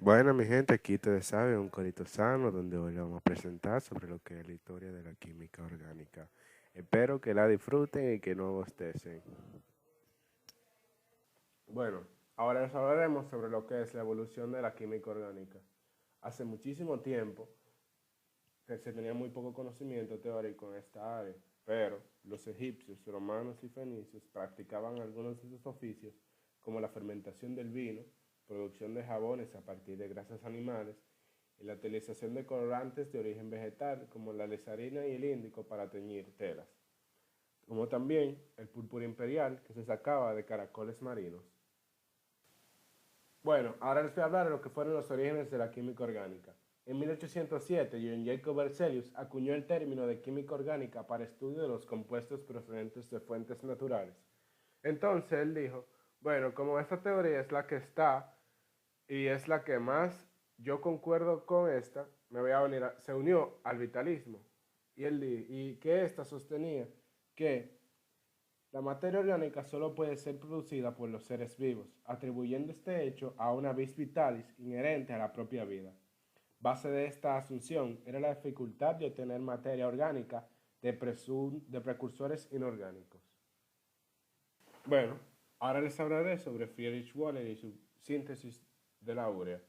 Bueno, mi gente, aquí ustedes saben, un corito sano donde hoy les vamos a presentar sobre lo que es la historia de la química orgánica. Espero que la disfruten y que no bostecen. Bueno, ahora les hablaremos sobre lo que es la evolución de la química orgánica. Hace muchísimo tiempo que se tenía muy poco conocimiento teórico en esta área, pero los egipcios, romanos y fenicios practicaban algunos de sus oficios, como la fermentación del vino, producción de jabones a partir de grasas animales y la utilización de colorantes de origen vegetal, como la lesarina y el índico para teñir telas, como también el púrpura imperial que se sacaba de caracoles marinos. Bueno, ahora les voy a hablar de lo que fueron los orígenes de la química orgánica. En 1807, John Jacob Berzelius acuñó el término de química orgánica para estudio de los compuestos procedentes de fuentes naturales. Entonces él dijo, bueno, como esta teoría es la que está y es la que más yo concuerdo con esta, me voy a unir se unió al vitalismo. Y que esta sostenía que la materia orgánica solo puede ser producida por los seres vivos, atribuyendo este hecho a una vis vitalis inherente a la propia vida. Base de esta asunción era la dificultad de obtener materia orgánica de precursores inorgánicos. Bueno, ahora les hablaré sobre Friedrich Wöhler y su síntesis de la urea.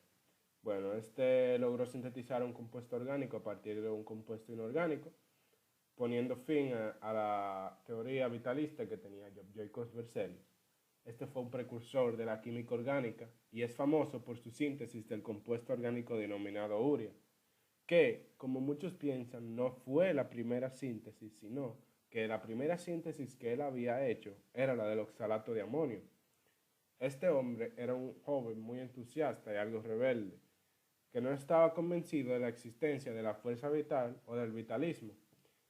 Bueno, este logró sintetizar un compuesto orgánico a partir de un compuesto inorgánico, poniendo fin a la teoría vitalista que tenía Jacob Berzelius. Este fue un precursor de la química orgánica y es famoso por su síntesis del compuesto orgánico denominado urea, que, como muchos piensan, no fue la primera síntesis, sino que la primera síntesis que él había hecho era la del oxalato de amonio. Este hombre era un joven muy entusiasta y algo rebelde, que no estaba convencido de la existencia de la fuerza vital o del vitalismo.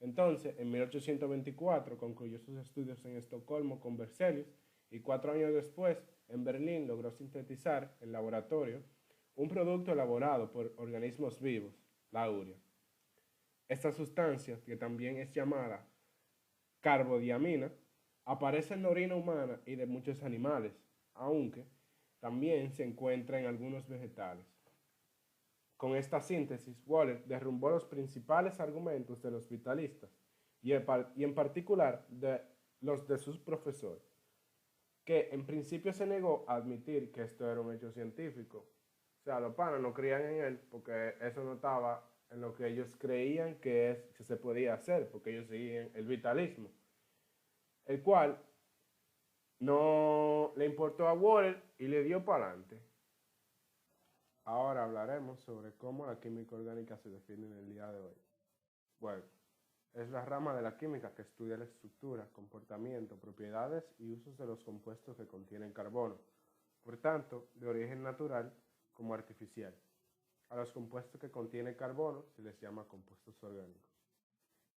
Entonces, en 1824 concluyó sus estudios en Estocolmo con Berzelius y 4 años después, en Berlín, logró sintetizar en laboratorio un producto elaborado por organismos vivos, la urea. Esta sustancia, que también es llamada carbodiamina, aparece en la orina humana y de muchos animales, aunque también se encuentra en algunos vegetales. Con esta síntesis, Wöhler derrumbó los principales argumentos de los vitalistas y en particular de los de sus profesores, que en principio se negó a admitir que esto era un hecho científico. O sea, los panas no creían en él porque eso no estaba en lo que ellos creían que se podía hacer, porque ellos seguían el vitalismo, el cual no le importó a Wöhler y le dio para adelante. Ahora hablaremos sobre cómo la química orgánica se define en el día de hoy. Bueno, es la rama de la química que estudia la estructura, comportamiento, propiedades y usos de los compuestos que contienen carbono, por tanto, de origen natural como artificial. A los compuestos que contienen carbono se les llama compuestos orgánicos.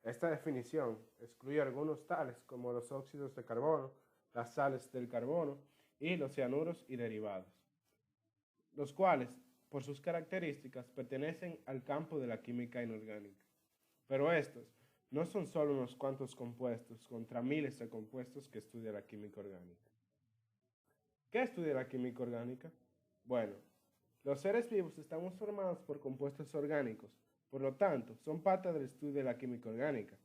Esta definición excluye algunos tales como los óxidos de carbono, las sales del carbono y los cianuros y derivados, los cuales, por sus características, pertenecen al campo de la química inorgánica. Pero estos no son solo unos cuantos compuestos contra miles de compuestos que estudia la química orgánica. ¿Qué estudia la química orgánica? Bueno, los seres vivos estamos formados por compuestos orgánicos, por lo tanto, son parte del estudio de la química orgánica.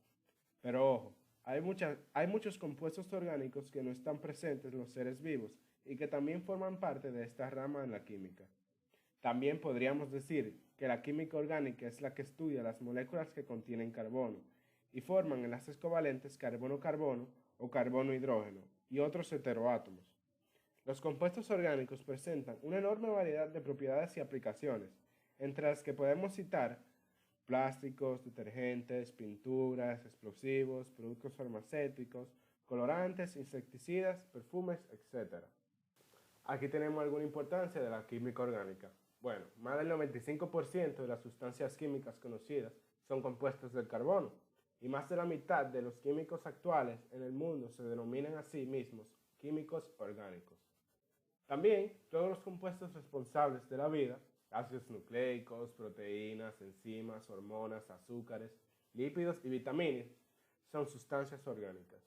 Pero ojo, hay muchos compuestos orgánicos que no están presentes en los seres vivos y que también forman parte de esta rama en la química. También podríamos decir que la química orgánica es la que estudia las moléculas que contienen carbono y forman enlaces covalentes carbono-carbono o carbono-hidrógeno y otros heteroátomos. Los compuestos orgánicos presentan una enorme variedad de propiedades y aplicaciones, entre las que podemos citar plásticos, detergentes, pinturas, explosivos, productos farmacéuticos, colorantes, insecticidas, perfumes, etc. Aquí tenemos alguna importancia de la química orgánica. Bueno, más del 95% de las sustancias químicas conocidas son compuestos del carbono y más de la mitad de los químicos actuales en el mundo se denominan a sí mismos químicos orgánicos. También todos los compuestos responsables de la vida, ácidos nucleicos, proteínas, enzimas, hormonas, azúcares, lípidos y vitaminas, son sustancias orgánicas.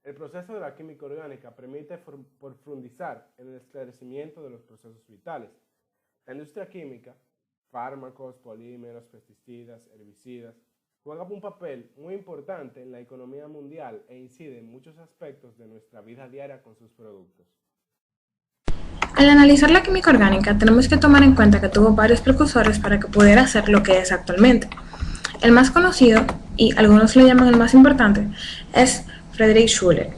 El proceso de la química orgánica permite profundizar en el esclarecimiento de los procesos vitales, La industria química, fármacos, polímeros, pesticidas, herbicidas, juega un papel muy importante en la economía mundial e incide en muchos aspectos de nuestra vida diaria con sus productos. Al analizar la química orgánica, tenemos que tomar en cuenta que tuvo varios precursores para que pudiera ser lo que es actualmente. El más conocido, y algunos lo llaman el más importante, es Friedrich Schüler.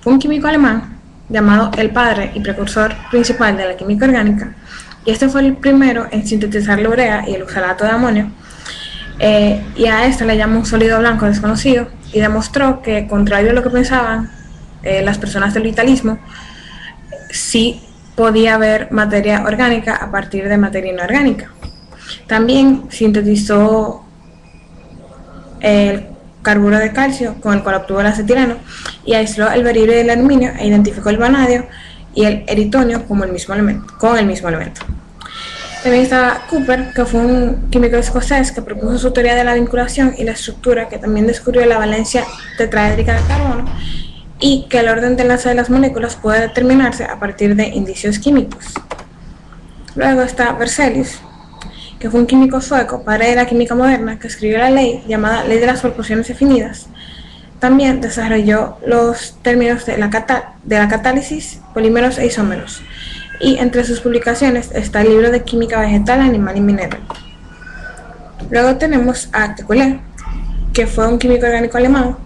Fue un químico alemán llamado el padre y precursor principal de la química orgánica, y este fue el primero en sintetizar la urea y el oxalato de amonio, y a este le llama un sólido blanco desconocido, y demostró que, contrario a lo que pensaban las personas del vitalismo, sí podía haber materia orgánica a partir de materia inorgánica. También sintetizó el carburo de calcio, con el cual obtuvo el acetileno, y aisló el berilio y el aluminio e identificó el vanadio y el eritonio con el mismo elemento. También estaba Cooper, que fue un químico escocés que propuso su teoría de la vinculación y la estructura, que también descubrió la valencia tetraédrica de carbono y que el orden de enlace de las moléculas puede determinarse a partir de indicios químicos. Luego está Berzelius, que fue un químico sueco, padre de la química moderna, que escribió la ley llamada Ley de las Proporciones Definidas. También desarrolló los términos de la catálisis, polímeros e isómeros. Y entre sus publicaciones está el libro de química vegetal, animal y mineral. Luego tenemos a Kekulé, que fue un químico orgánico alemán,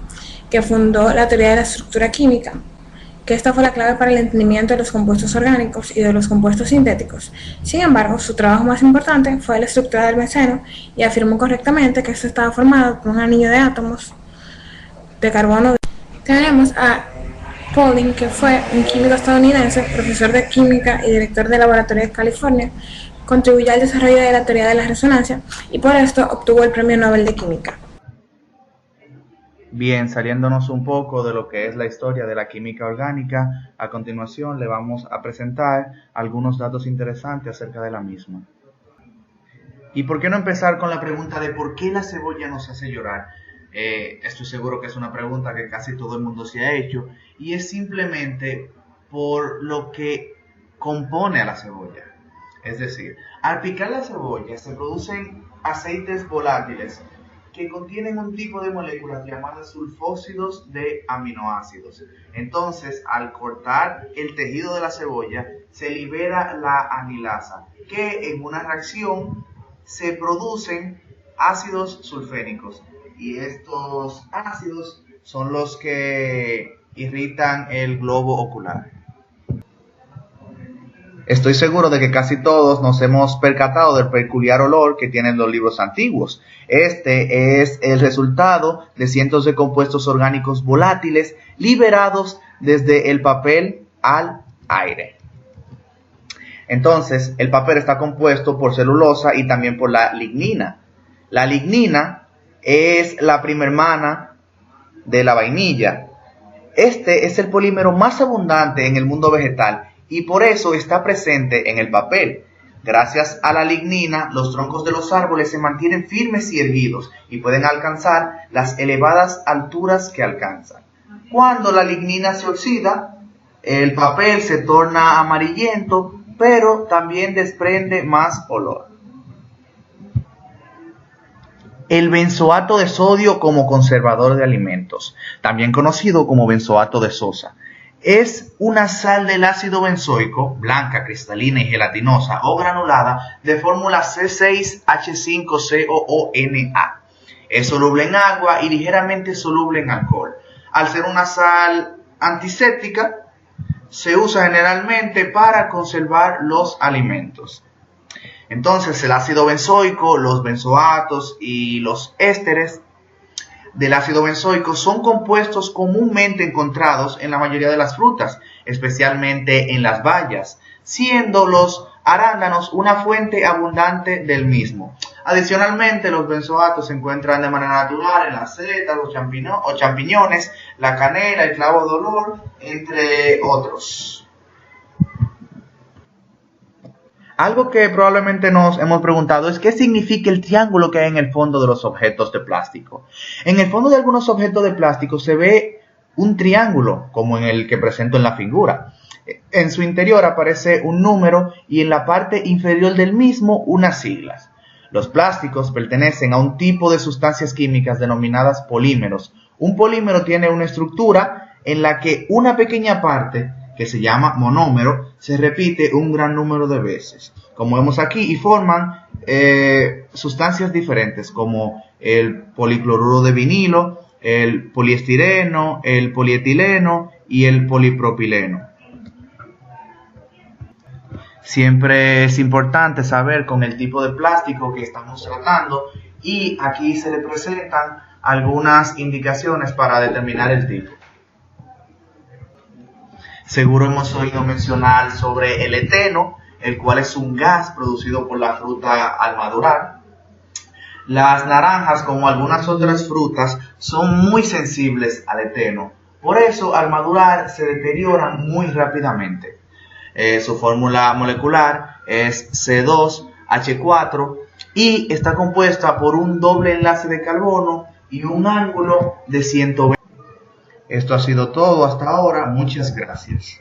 que fundó la teoría de la estructura química, que esta fue la clave para el entendimiento de los compuestos orgánicos y de los compuestos sintéticos. Sin embargo, su trabajo más importante fue la estructura del benceno, y afirmó correctamente que esto estaba formado por un anillo de átomos de carbono. Tenemos a Pauling, que fue un químico estadounidense, profesor de química y director del laboratorio de California. Contribuyó al desarrollo de la teoría de la resonancia y por esto obtuvo el Premio Nobel de Química. Bien, saliéndonos un poco de lo que es la historia de la química orgánica, a continuación le vamos a presentar algunos datos interesantes acerca de la misma. ¿Y por qué no empezar con la pregunta de por qué la cebolla nos hace llorar? Estoy seguro que es una pregunta que casi todo el mundo se ha hecho, y es simplemente por lo que compone a la cebolla. Es decir, al picar la cebolla se producen aceites volátiles que contienen un tipo de moléculas llamadas sulfósidos de aminoácidos. Entonces, al cortar el tejido de la cebolla, se libera la amilasa, que en una reacción se producen ácidos sulfénicos. Y estos ácidos son los que irritan el globo ocular. Estoy seguro de que casi todos nos hemos percatado del peculiar olor que tienen los libros antiguos. Este es el resultado de cientos de compuestos orgánicos volátiles liberados desde el papel al aire. Entonces, el papel está compuesto por celulosa y también por la lignina. La lignina es la prima hermana de la vainilla. Este es el polímero más abundante en el mundo vegetal y por eso está presente en el papel. Gracias a la lignina, los troncos de los árboles se mantienen firmes y erguidos y pueden alcanzar las elevadas alturas que alcanzan. Cuando la lignina se oxida, el papel se torna amarillento, pero también desprende más olor. El benzoato de sodio como conservador de alimentos, también conocido como benzoato de sosa, es una sal del ácido benzoico, blanca, cristalina y gelatinosa o granulada, de fórmula C6H5COONA. Es soluble en agua y ligeramente soluble en alcohol. Al ser una sal antiséptica, se usa generalmente para conservar los alimentos. Entonces, el ácido benzoico, los benzoatos y los ésteres del ácido benzoico son compuestos comúnmente encontrados en la mayoría de las frutas, especialmente en las bayas, siendo los arándanos una fuente abundante del mismo. Adicionalmente, los benzoatos se encuentran de manera natural en las setas o champiñones, la canela, el clavo de olor, entre otros. Algo que probablemente nos hemos preguntado es qué significa el triángulo que hay en el fondo de los objetos de plástico. En el fondo de algunos objetos de plástico se ve un triángulo, como en el que presento en la figura. En su interior aparece un número y en la parte inferior del mismo unas siglas. Los plásticos pertenecen a un tipo de sustancias químicas denominadas polímeros. Un polímero tiene una estructura en la que una pequeña parte, que se llama monómero, se repite un gran número de veces, como vemos aquí, y forman sustancias diferentes como el policloruro de vinilo, el poliestireno, el polietileno y el polipropileno. Siempre es importante saber con el tipo de plástico que estamos tratando y aquí se le presentan algunas indicaciones para determinar el tipo. Seguro hemos oído mencionar sobre el eteno, el cual es un gas producido por la fruta al madurar. Las naranjas, como algunas otras frutas, son muy sensibles al eteno. Por eso, al madurar, se deterioran muy rápidamente. Su fórmula molecular es C2H4 y está compuesta por un doble enlace de carbono y un ángulo de 120. Esto ha sido todo hasta ahora. Muchas gracias.